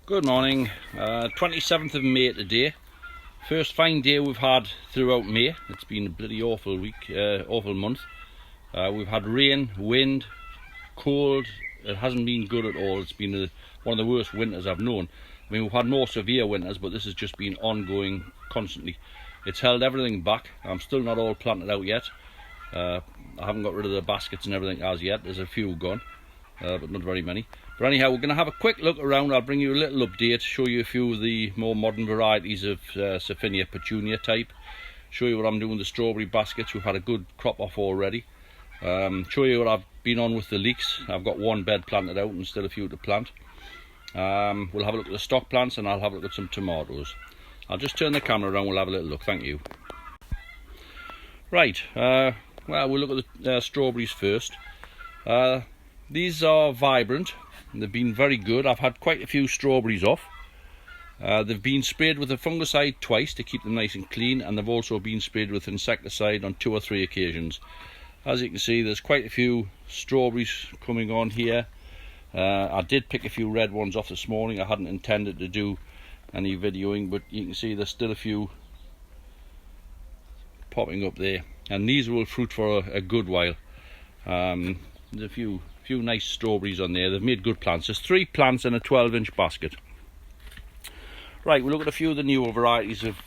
Good morning, 27th of May today. First fine day we've had throughout May. It's been a bloody awful week, awful month. We've had rain, wind, cold. It hasn't been good at all. It's been one of the worst winters I've known. I mean, we've had more severe winters, but this has just been ongoing constantly. It's held everything back. I'm still not all planted out yet. I haven't got rid of the baskets and everything as yet. There's a few gone, but not very many. But anyhow, we're going to have a quick look around. I'll bring you a little update, show you a few of the more modern varieties of Seedlings Petunia type, show you what I'm doing with the strawberry baskets. We've had a good crop off already. Show you what I've been on with the leeks. I've got one bed planted out and still a few to plant. We'll have a look at the stock plants and I'll have a look at some tomatoes. I'll just turn the camera around, we'll have a little look. Thank you. Right, well, we'll look at the strawberries first. These are vibrant. They've been very good. I've had quite a few strawberries off. They've been sprayed with a fungicide twice to keep them nice and clean, and they've also been sprayed with insecticide on 2 or 3 occasions. As you can see, there's quite a few strawberries coming on here. I did pick a few red ones off this morning. I hadn't intended to do any videoing, but you can see there's still a few popping up there, and these will fruit for a good while. There's a few nice strawberries on there. They've made good plants. There's 3 plants in a 12-inch basket. Right, we'll look at a few of the newer varieties of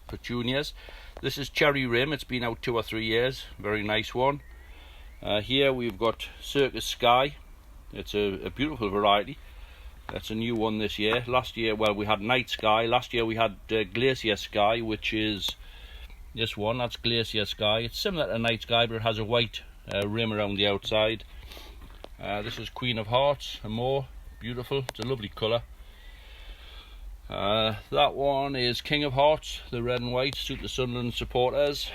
petunias. This is Cherry Rim. It's been out 2 or 3 years. Very nice one. Here we've got Circus Sky. It's a beautiful variety. That's a new one this year. Last year, well, we had Night Sky. Last year we had Glacier Sky, which is this one. That's Glacier Sky. It's similar to Night Sky, but it has a white rim around the outside. This is Queen of Hearts and more. Beautiful. It's a lovely colour. That one is King of Hearts, the red and white, suit the Sunderland supporters.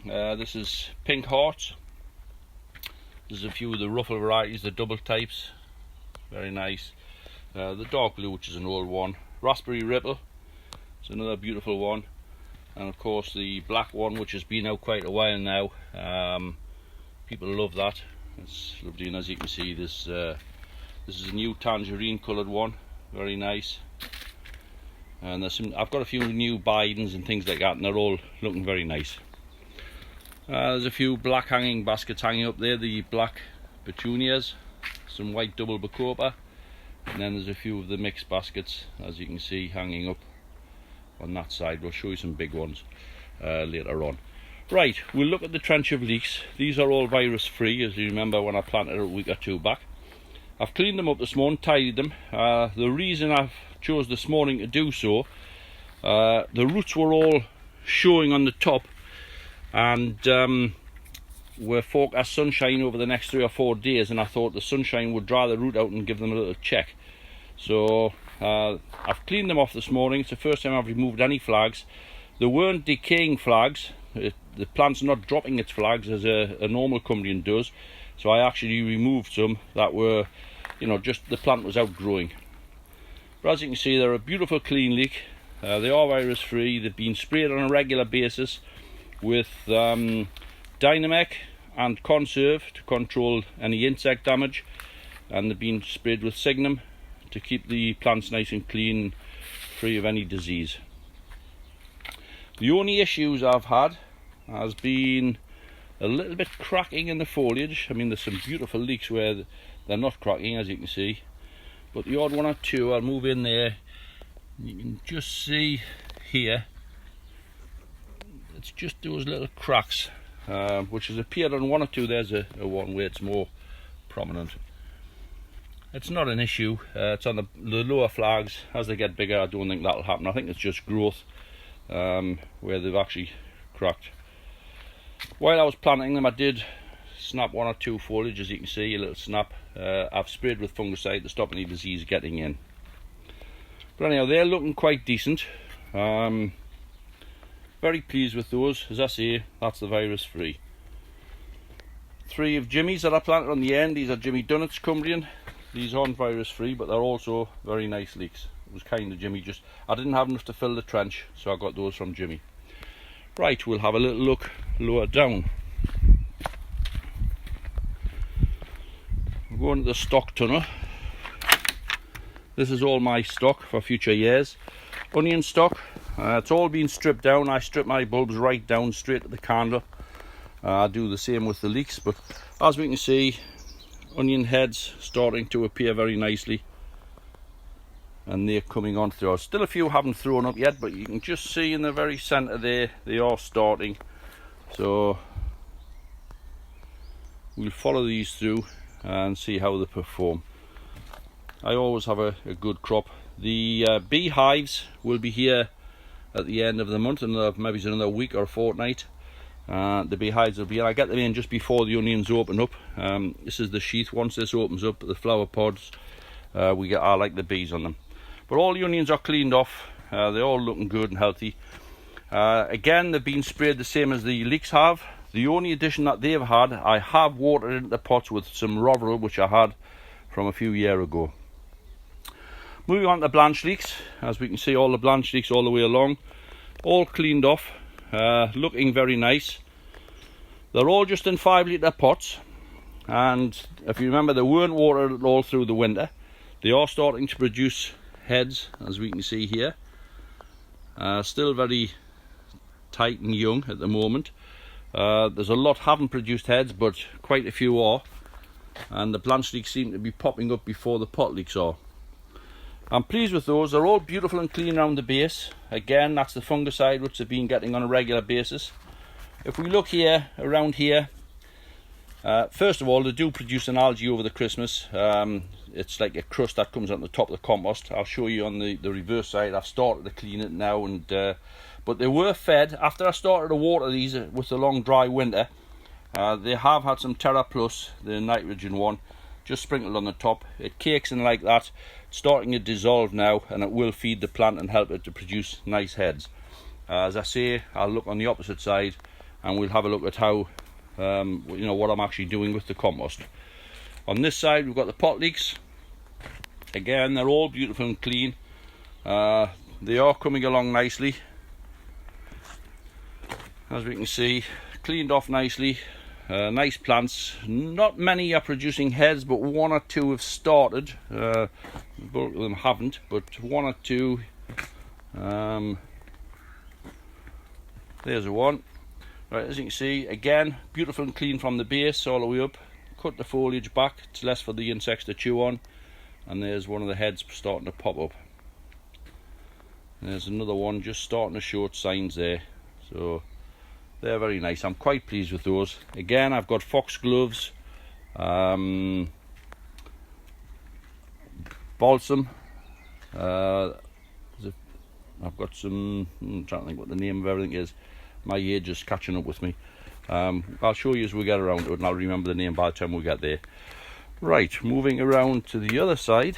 This is Pink Hearts. There's a few of the ruffle varieties, the double types. Very nice. The dark blue, which is an old one. Raspberry Ripple. It's another beautiful one. And of course the black one, which has been out quite a while now. People love that. It's lovely, and as you can see, this is a new tangerine coloured one. Very nice. And I've got a few new Bidens and things like that, and they're all looking very nice. There's a few black hanging baskets hanging up there, the black petunias, some white double bacopa, and then there's a few of the mixed baskets, as you can see, hanging up on that side. We'll show you some big ones later on. Right, we'll look at the trench of leeks. These are all virus free, as you remember when I planted a week or 2 back. I've cleaned them up this morning, tidied them. The reason I've chose this morning to do so, the roots were all showing on the top, and we're forecast sunshine over the next 3 or 4 days, and I thought the sunshine would dry the root out and give them a little check. So I've cleaned them off this morning. It's the first time I've removed any flags. There weren't decaying flags. The plant's not dropping its flags as a normal Cumbrian does, so I actually removed some that were, you know, just the plant was outgrowing. But as you can see, they're a beautiful clean leek. They are virus free. They've been sprayed on a regular basis with Dynamec and Conserve to control any insect damage, and they've been sprayed with Signum to keep the plants nice and clean, free of any disease. The only issues I've had has been a little bit cracking in the foliage. I mean, there's some beautiful leeks where they're not cracking, as you can see, but the odd one or two, I'll move in there, you can just see here, it's just those little cracks, which has appeared on 1 or 2. There's a one where it's more prominent. It's not an issue. It's on the lower flags. As they get bigger, I don't think that'll happen. I think it's just growth where they've actually cracked. While I was planting them, I did snap 1 or 2 foliage, as you can see, a little snap. I've sprayed with fungicide to stop any disease getting in. But anyhow, they're looking quite decent. Very pleased with those. As I say, that's the virus free. 3 of Jimmy's that I planted on the end. These are Jimmy Dunnett's Cumbrian. These aren't virus free, but they're also very nice leeks. It was kind of Jimmy, just I didn't have enough to fill the trench, so I got those from Jimmy. Right, we'll have a little look lower down. We'll go into the stock tunnel. This is all my stock for future years. Onion stock, it's all been stripped down. I strip my bulbs right down straight to the candle. I do the same with the leeks, but as we can see, onion heads starting to appear very nicely, and they're coming on through. Still a few haven't thrown up yet, but you can just see in the very centre there, they are starting. So we'll follow these through and see how they perform. I always have a good crop. The beehives will be here at the end of the month, and maybe another week or a fortnight. The beehives will be in. I get them in just before the onions open up. This is the sheath. Once this opens up, the flower pods, I like the bees on them. But all the onions are cleaned off. They're all looking good and healthy. Again, they've been sprayed the same as the leeks have. The only addition that they've had, I have watered into the pots with some Roveril, which I had from a few years ago. Moving on to blanched leeks, as we can see, all the blanched leeks all the way along, all cleaned off, looking very nice. They're all just in 5 litre pots, and if you remember, they weren't watered at all through the winter. They are starting to produce heads, as we can see here. Still very tight and young at the moment. There's a lot haven't produced heads, but quite a few are, and the blanched leeks seem to be popping up before the pot leeks are. I'm pleased with those. They're all beautiful and clean around the base. Again, that's the fungicide which they've been getting on a regular basis. If we look here, around here, first of all, they do produce an algae over the Christmas. It's like a crust that comes on the top of the compost. I'll show you on the reverse side. I've started to clean it now, and but they were fed after I started to water these with the long dry winter. They have had some Terra Plus, the nitrogen one, just sprinkled on the top. It cakes in like that. It's starting to dissolve now, and it will feed the plant and help it to produce nice heads. As I say, I'll look on the opposite side, and we'll have a look at how what I'm actually doing with the compost. On this side, we've got the pot leeks. Again, they're all beautiful and clean. They are coming along nicely, as we can see, cleaned off nicely. Nice plants. Not many are producing heads, but 1 or 2 have started. Both of them haven't, but 1 or 2. There's one. Right, as you can see, again, beautiful and clean from the base all the way up. Cut the foliage back, it's less for the insects to chew on. And there's one of the heads starting to pop up. And there's another one just starting to show its signs there. So they're very nice. I'm quite pleased with those. Again, I've got foxgloves, balsam. I've got some, I'm trying to think what the name of everything is. My age is catching up with me. I'll show you as we get around to it, and I'll remember the name by the time we get there. Right, moving around to the other side.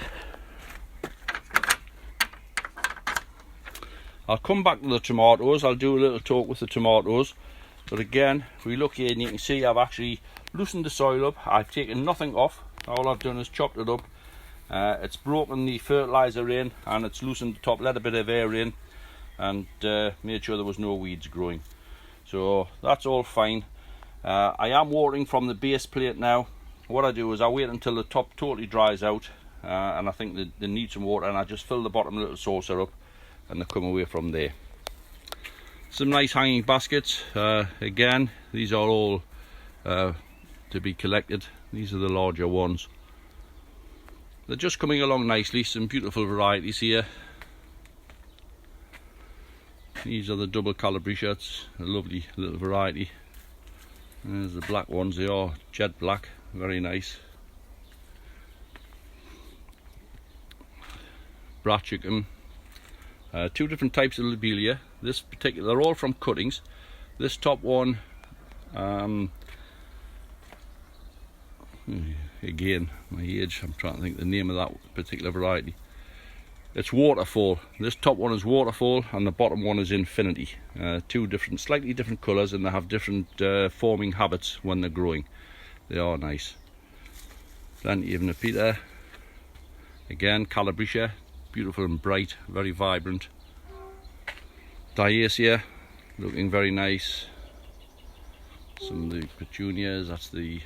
I'll come back to the tomatoes. I'll do a little talk with the tomatoes. But again, if we look here, and you can see I've actually loosened the soil up. I've taken nothing off. All I've done is chopped it up. It's broken the fertilizer in, and it's loosened the top, let a bit of air in, and made sure there was no weeds growing. So that's all fine. I am watering from the base plate now. What I do is I wait until the top totally dries out, and I think they need some water, and I just fill the bottom little saucer up, and they come away from there. Some nice hanging baskets. Again, these are all to be collected. These are the larger ones. They're just coming along nicely. Some beautiful varieties here. These are the double Calabricias, a lovely little variety. There's the black ones. They are jet black, very nice. Brat chicken. 2 different types of lobelia. This particular, they're all from cuttings. This top one, again, my age, I'm trying to think the name of that particular variety. It's Waterfall. This top one is Waterfall, and the bottom one is Infinity. 2 different, slightly different colours, and they have different forming habits when they're growing. They are nice. Plenty of Nepeta. Again, Calabricia, beautiful and bright, very vibrant. Diacia, looking very nice. Some of the Petunias, that's the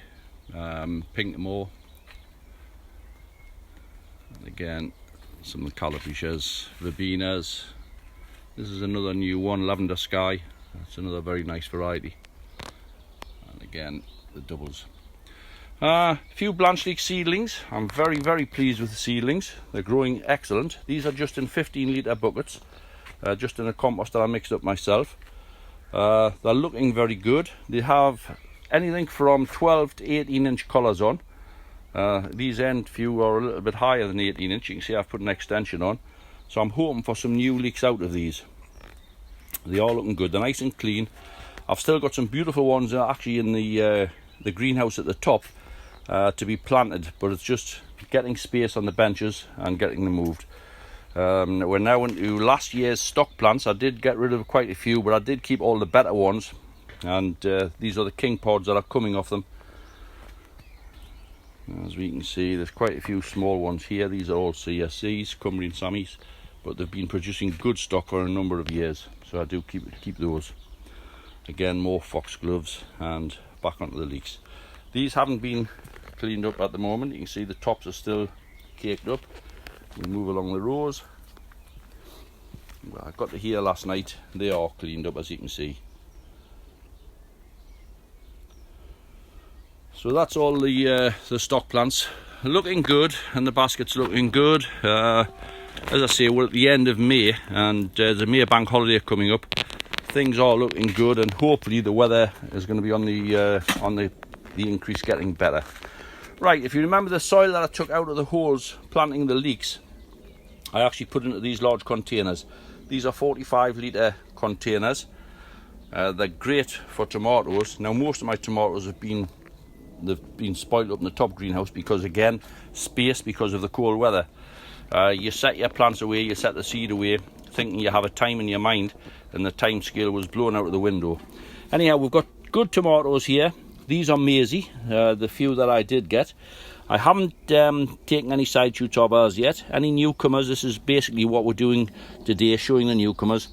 pink more. And again, some of the califishers, verbenas. This is another new one, lavender sky. That's another very nice variety. And again, the doubles. A few Blanche Leek seedlings. I'm very pleased with the seedlings. They're growing excellent. These are just in 15-litre buckets, just in a compost that I mixed up myself. They're looking very good. They have anything from 12 to 18-inch collars on. These end few are a little bit higher than 18-inch. You can see I've put an extension on. So I'm hoping for some new leeks out of these. They are looking good. They're nice and clean. I've still got some beautiful ones actually in the greenhouse at the top to be planted, but it's just getting space on the benches and getting them moved. We're now into last year's stock plants. I did get rid of quite a few, but I did keep all the better ones, and these are the king pods that are coming off them. As we can see, there's quite a few small ones here. These are all CSCs, Cumbrian Sammies, but they've been producing good stock for a number of years, so I do keep those. Again, more foxgloves, and back onto the leeks. These haven't been cleaned up at the moment. You can see the tops are still caked up. We move along the rows. Well, I got to here last night. They are cleaned up, as you can see. So that's all the stock plants. Looking good, and the basket's looking good. As I say, we're at the end of May, and there's a May bank holiday coming up. Things are looking good, and hopefully the weather is going to be on the increase, getting better. Right, if you remember the soil that I took out of the holes planting the leeks, I actually put into these large containers. These are 45-litre containers. They're great for tomatoes. Now, most of my tomatoes they've been spoiled up in the top greenhouse because, again, space because of the cold weather. You set your plants away, you set the seed away, thinking you have a time in your mind, and the time scale was blown out of the window. Anyhow, we've got good tomatoes here. These are maisie, the few that I did get. I haven't taken any side shoots of ours yet. Any newcomers, this is basically what we're doing today, showing the newcomers.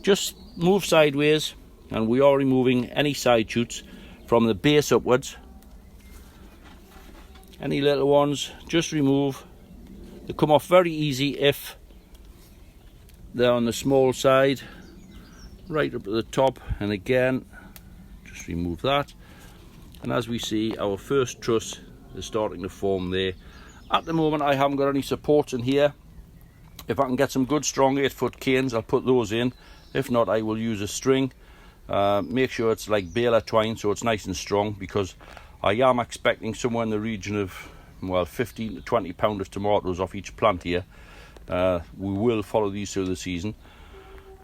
Just move sideways, and we are removing any side shoots from the base upwards. Any little ones, just remove. They come off very easy if they're on the small side, right up at the top, and again, just remove that. And as we see, our first truss is starting to form there. At the moment, I haven't got any supports in here. If I can get some good strong 8-foot canes, I'll put those in. If not, I will use a string. Make sure it's like baler twine, so it's nice and strong, because I am expecting somewhere in the region of, well, 15 to 20 pounds of tomatoes off each plant here. We will follow these through the season.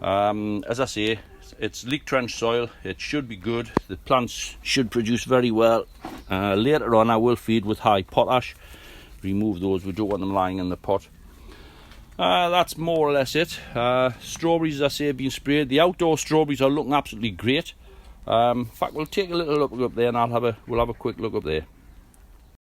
As I say, it's leek trench soil. It should be good. The plants should produce very well. Later on, I will feed with high potash. Remove those. We don't want them lying in the pot. That's more or less it. Strawberries, as I say, have been sprayed. The outdoor strawberries are looking absolutely great. In fact, we'll take a little look up there, and we'll have a quick look up there.